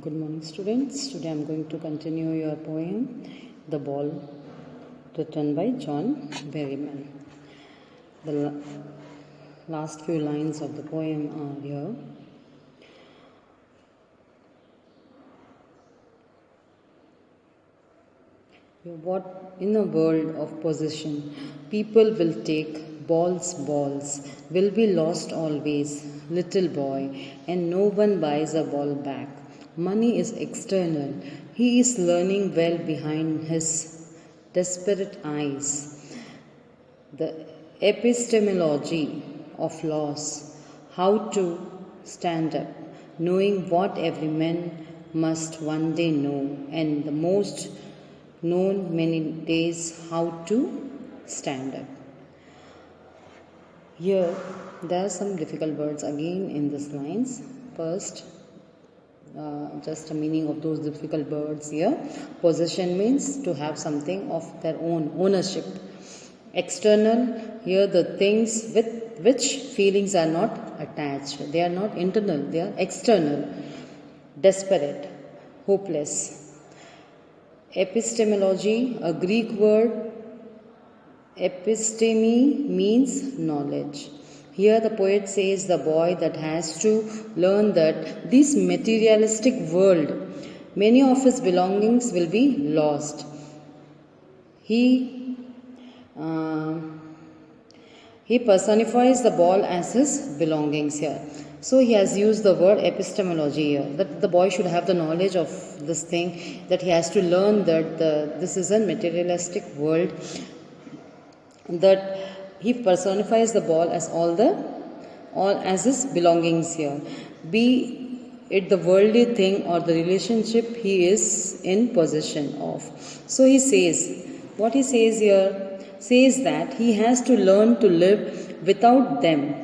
Good morning, students. Today I am going to continue your poem, The Ball, written by John Berryman. The last few lines of the poem are here. What in a world of possession, people will take balls, will be lost always, little boy, and no one buys a ball back. Money is external. He is learning well behind his desperate eyes. The epistemology of loss, how to stand up, knowing what every man must one day know, and the most known many days how to stand up. Here there are some difficult words again in these lines. First, just a meaning of those difficult words here. Possession means to have something of their own, ownership. External, here the things with which feelings are not attached. They are not internal, they are external. Desperate, hopeless. Epistemology, a Greek word. Episteme means knowledge. Here the poet says the boy that has to learn that this materialistic world, many of his belongings will be lost. He personifies the ball as his belongings here. So he has used the word epistemology here, that the boy should have the knowledge of this thing, that he has to learn that this is a materialistic world, that he personifies the ball as all as his belongings here, be it the worldly thing or the relationship he is in possession of. So he says, what he says here says that he has to learn to live without them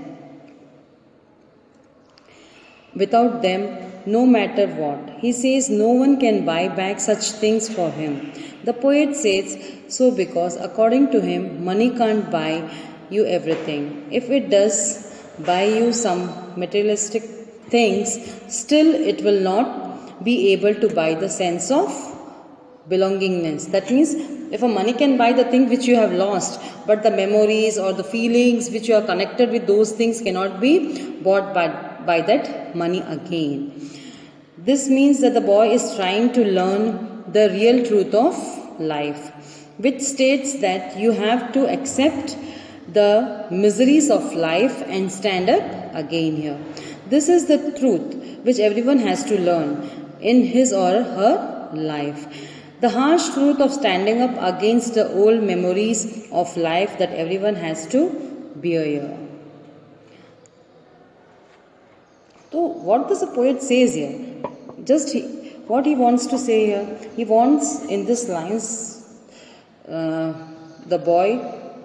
no matter what. He says no one can buy back such things for him. The poet says so because according to him, money can't buy you everything. If it does buy you some materialistic things, still it will not be able to buy the sense of belongingness. That means if a money can buy the thing which you have lost, but the memories or the feelings which you are connected with, those things cannot be bought by that money again. This means that the boy is trying to learn the real truth of life, which states that you have to accept the miseries of life and stand up again here. This is the truth which everyone has to learn in his or her life. The harsh truth of standing up against the old memories of life that everyone has to bear here. So what does the poet says here? What he wants to say here, he wants in this lines,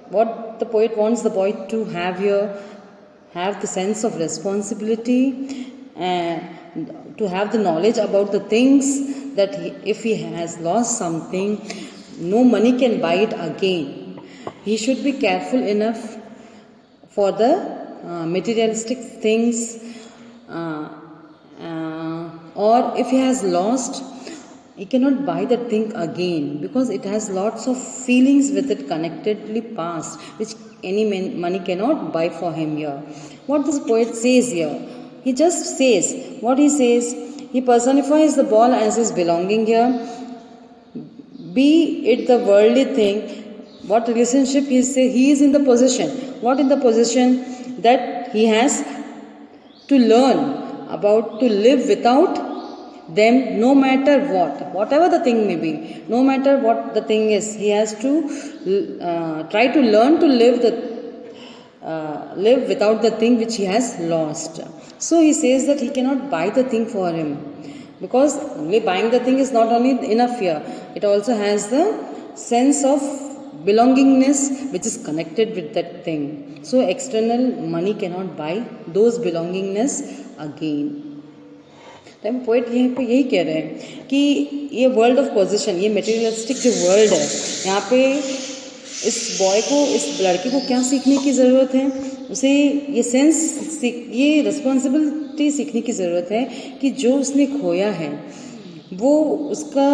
what the poet wants the boy to have here, have the sense of responsibility and to have the knowledge about the things that if he has lost something, no money can buy it again. He should be careful enough for the materialistic things, or if he has lost, he cannot buy that thing again because it has lots of feelings with it connectedly past, which any money cannot buy for him here. What this poet says here, he just says, what he says, he personifies the ball as his belonging here, be it the worldly thing, what relationship he is in the possession. What in the possession? That he has to learn about to live without them no matter whatever the thing may be, no matter what the thing is, he has to try to learn to live without the thing which he has lost. So he says that he cannot buy the thing for him because only buying the thing is not only enough here, it also has the sense of belongingness which is connected with that thing. So external money cannot buy those belongingness again. Time poet यहीं पे यही कह रहे हैं कि ये world of position, ये materialistic जो वर्ल्ड है, यहाँ पे इस बॉय को, इस लड़के को क्या सीखने की ज़रूरत है? उसे ये रिस्पॉन्सिबिलिटी सीखने की ज़रूरत है कि जो उसने खोया है वो उसका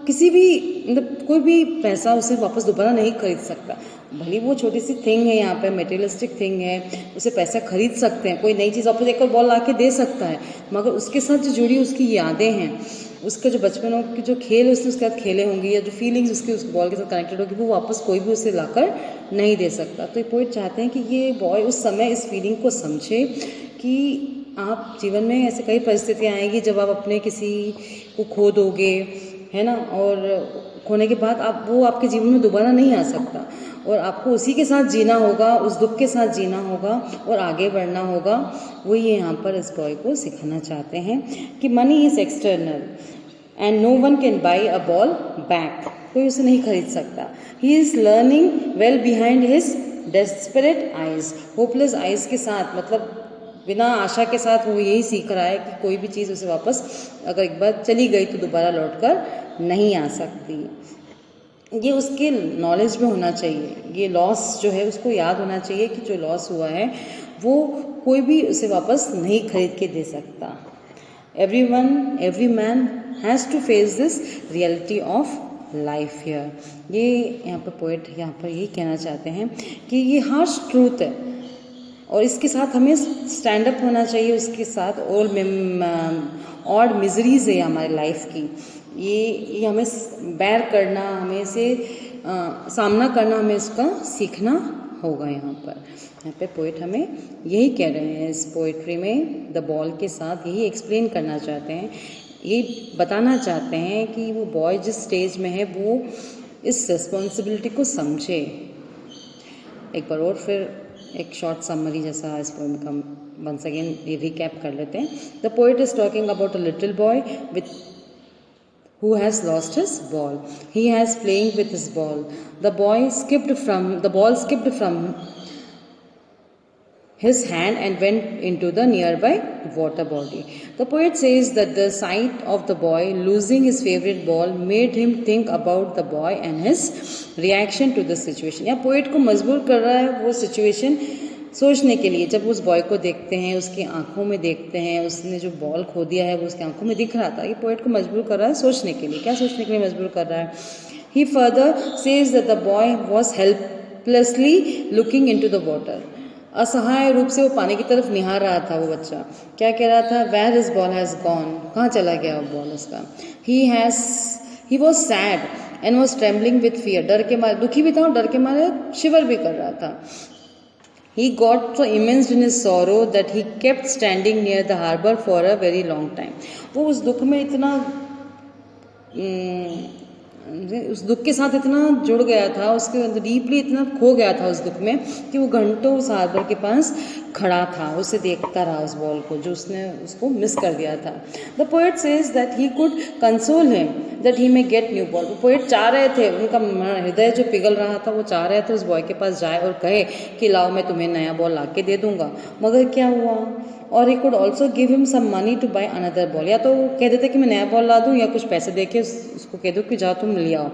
किसी भी मतलब कोई भी पैसा उसे वापस दोबारा नहीं खरीद सकता। भले वो छोटी सी थिंग है, यहाँ पे मटेरियलिस्टिक थिंग है, उसे पैसा खरीद सकते हैं, कोई नई चीज़ वापस एक और बॉल ला के दे सकता है, मगर उसके साथ जो जुड़ी उसकी यादें हैं, उसका जो बचपनों की जो खेल उसने उसके साथ खेले होंगे या जो फीलिंग्स उसकी उस बॉल के साथ कनेक्टेड होगी, वो वापस कोई भी उसे लाकर नहीं दे सकता। तो ये पोएट चाहते हैं कि ये बॉय उस समय इस फीलिंग को समझे कि आप जीवन में ऐसे कई परिस्थितियाँ आएंगी जब आप अपने किसी को खो दोगे, है ना, और खोने के बाद वो आपके जीवन में दोबारा नहीं आ सकता और आपको उसी के साथ जीना होगा, उस दुख के साथ जीना होगा और आगे बढ़ना होगा। वो ये यहाँ पर इस बॉय को सिखाना चाहते हैं कि money is external and no one can buy a ball back, कोई उसे नहीं खरीद सकता। He is learning well behind his desperate eyes, hopeless eyes के साथ, मतलब बिना आशा के साथ वो यही सीख रहा है कि कोई भी चीज़ उसे वापस अगर एक बार चली गई तो दोबारा लौटकर नहीं आ सकती। ये उसके नॉलेज में होना चाहिए, ये लॉस जो है उसको याद होना चाहिए कि जो लॉस हुआ है वो कोई भी उसे वापस नहीं खरीद के दे सकता। Every man has to face this reality of life here. ये यहाँ पर पोएट यहाँ पर यही कहना चाहते हैं कि ये हार्श ट्रूथ है और इसके साथ हमें स्टैंड अप होना चाहिए, उसके साथ और मिजरीज है हमारी लाइफ की, ये हमें बैर करना, हमें इसे सामना करना, हमें इसका सीखना होगा। यहाँ पे पोएट हमें यही कह रहे हैं इस पोइट्री में, द बॉल के साथ यही एक्सप्लेन करना चाहते हैं, ये बताना चाहते हैं कि वो बॉय जिस स्टेज में है वो इस रिस्पॉन्सिबिलिटी को समझे। एक बार और फिर एक शॉर्ट समरी जैसा इस पोएम का वंस अगेन ये रिकैप कर लेते हैं। The poet is talking about a little boy with who has lost his ball. He has playing with his ball. The ball skipped from his hand and went into the nearby water body. The poet says that the sight of the boy losing his favorite ball made him think about the boy and his reaction to the situation. या poet को मजबूर कर रहा है वो situation सोचने के लिए। जब उस बॉय को देखते हैं, उसकी आंखों में देखते हैं, उसने जो बॉल खो दिया है वो उसकी आंखों में दिख रहा था, ये पोएट को मजबूर कर रहा है सोचने के लिए। क्या सोचने के लिए मजबूर कर रहा है? He further says that the boy was helplessly looking into the water. असहाय रूप से वो पानी की तरफ निहार रहा था वो बच्चा। क्या कह रहा था? Where his ball has gone, कहाँ चला गया वो बॉल उसका। He was sad and was trembling with fear, डर के मारे दुखी भी था और डर के मारे शिवर भी कर रहा था। He got so immersed in his sorrow that he kept standing near the harbor for a very long time. वो उस दुख में इतना उस दुख के साथ इतना जुड़ गया था, उसके अंदर डीपली इतना खो गया था उस दुख में कि वो घंटों उस हार्बर के पास खड़ा था, उसे देखता रहा उस बॉल को जो उसने उसको मिस कर दिया था। The poet says that he could console him that he may get new ball. वो पोएट चाह रहे थे, उनका हृदय जो पिघल रहा था वो चाह रहे थे उस बॉय के पास जाए और कहे कि लाओ मैं तुम्हें नया बॉल ला के दे दूंगा, मगर क्या हुआ? और he could also give him some money to buy another ball, या तो कह देते कि मैं नया बॉल ला दूं या कुछ पैसे दे के उसको कह दो कि जाओ तुम ले आओ।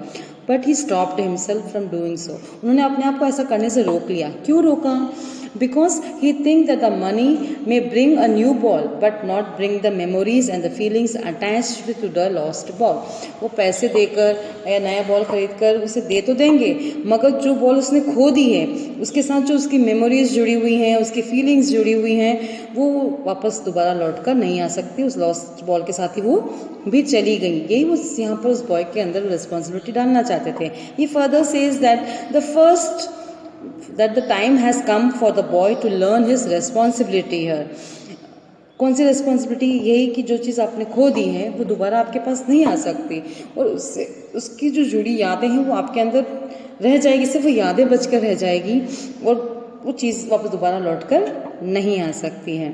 But he stopped himself from doing so. उन्होंने अपने आप को ऐसा करने से रोक लिया। क्यों रोका? Because he thinks that the money may bring a new ball but not bring the memories and the feelings attached to the lost ball. वो पैसे देकर या नया बॉल खरीदकर उसे दे तो देंगे, मगर जो बॉल उसने खो दी है उसके साथ जो उसकी मेमोरीज जुड़ी हुई हैं, उसकी फीलिंग्स जुड़ी हुई हैं, वो वापस दोबारा लौट कर नहीं आ सकती। उस लॉस्ट बॉल के साथ ही वो भी चली गई। यही वो यहाँ पर उस बॉय के अंदर रिस्पॉन्सिबिलिटी डालना चाहते थे। He further says that the time has come for the boy to learn his responsibility here. कौन सी रिस्पॉन्सिबिलिटी? यही कि जो चीज़ आपने खो दी है वो दोबारा आपके पास नहीं आ सकती और उससे उसकी जो जुड़ी यादें हैं वो आपके अंदर रह जाएगी, सिर्फ वो यादें बचकर रह जाएगी और वो चीज़ वापस दोबारा लौट कर नहीं आ सकती है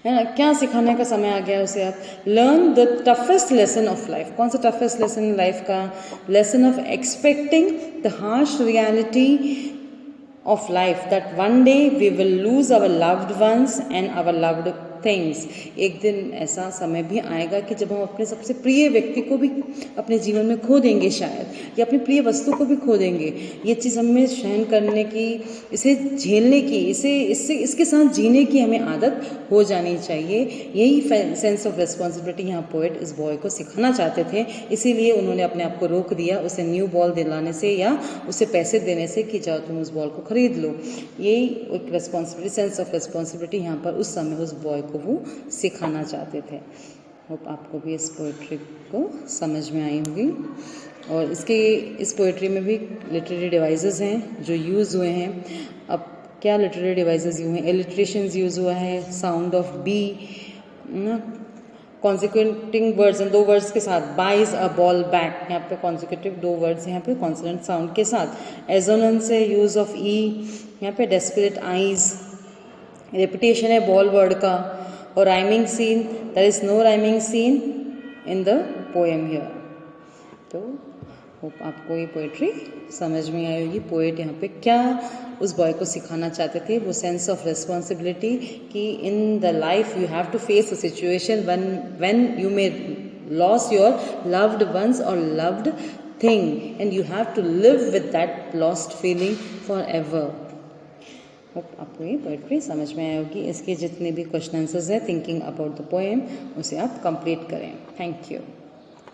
ना। क्या सिखाने का समय आ गया उसे? आप learn the toughest lesson of life. कौन सा टफेस्ट लेसन लाइफ का? Lesson of expecting the harsh reality of life that one day we will lose our loved ones and our loved things. एक दिन ऐसा समय भी आएगा कि जब हम अपने सबसे प्रिय व्यक्ति को भी अपने जीवन में खो देंगे शायद, या अपनी प्रिय वस्तु को भी खो देंगे। ये चीज़ हमें सहन करने की, इसे झेलने की, इसके साथ जीने की हमें आदत हो जानी चाहिए। यही सेंस ऑफ रिस्पॉन्सिबिलिटी यहाँ पोएट इस बॉय को सिखाना चाहते थे, इसीलिए उन्होंने अपने आप को रोक दिया उसे न्यू बॉल दिलाने से या उसे पैसे देने से कि जाओ तुम उस बॉल को खरीद लो। यही एक रिस्पॉन्सिबिलिटी, सेंस ऑफ रिस्पॉन्सिबिलिटी यहाँ पर उस समय उस बॉय को वो सिखाना चाहते थे। होप आपको भी इस पोइट्री को समझ में आई होगी। और इस पोइट्री में भी लिटरेरी डिवाइसेस हैं जो यूज़ हुए हैं। अब क्या लिटरेरी डिवाइसेस यूज हैं? एलिट्रेशंस यूज़ हुआ है, साउंड ऑफ बी, कॉन्सिक्वेंटिंग वर्ड्स, दो वर्ड्स के साथ, बाइज अ बॉल बैक, यहाँ पे कॉन्सिक्यूटिव दो वर्ड्स यहाँ पे कॉन्सोनेंट साउंड के साथ। एजोनेंस है, यूज ऑफ ई, यहाँ पे डेस्परेट आईज, रेपिटेशन है बॉल वर्ड का, और rhyming scene, there is no rhyming scene in the poem here. तो होप आपको ये पोएट्री समझ में आई होगी। पोएट यहाँ पे क्या उस बॉय को सिखाना चाहते थे, वो सेंस ऑफ रिस्पॉन्सिबिलिटी कि in the life you have to face a situation when you may loss your loved ones or loved thing and you have to live with that lost feeling forever. Hope आपको ये poetry समझ में आई होगी। इसके जितने भी question answers हैं thinking about the poem, उसे आप कंप्लीट करें। Thank you.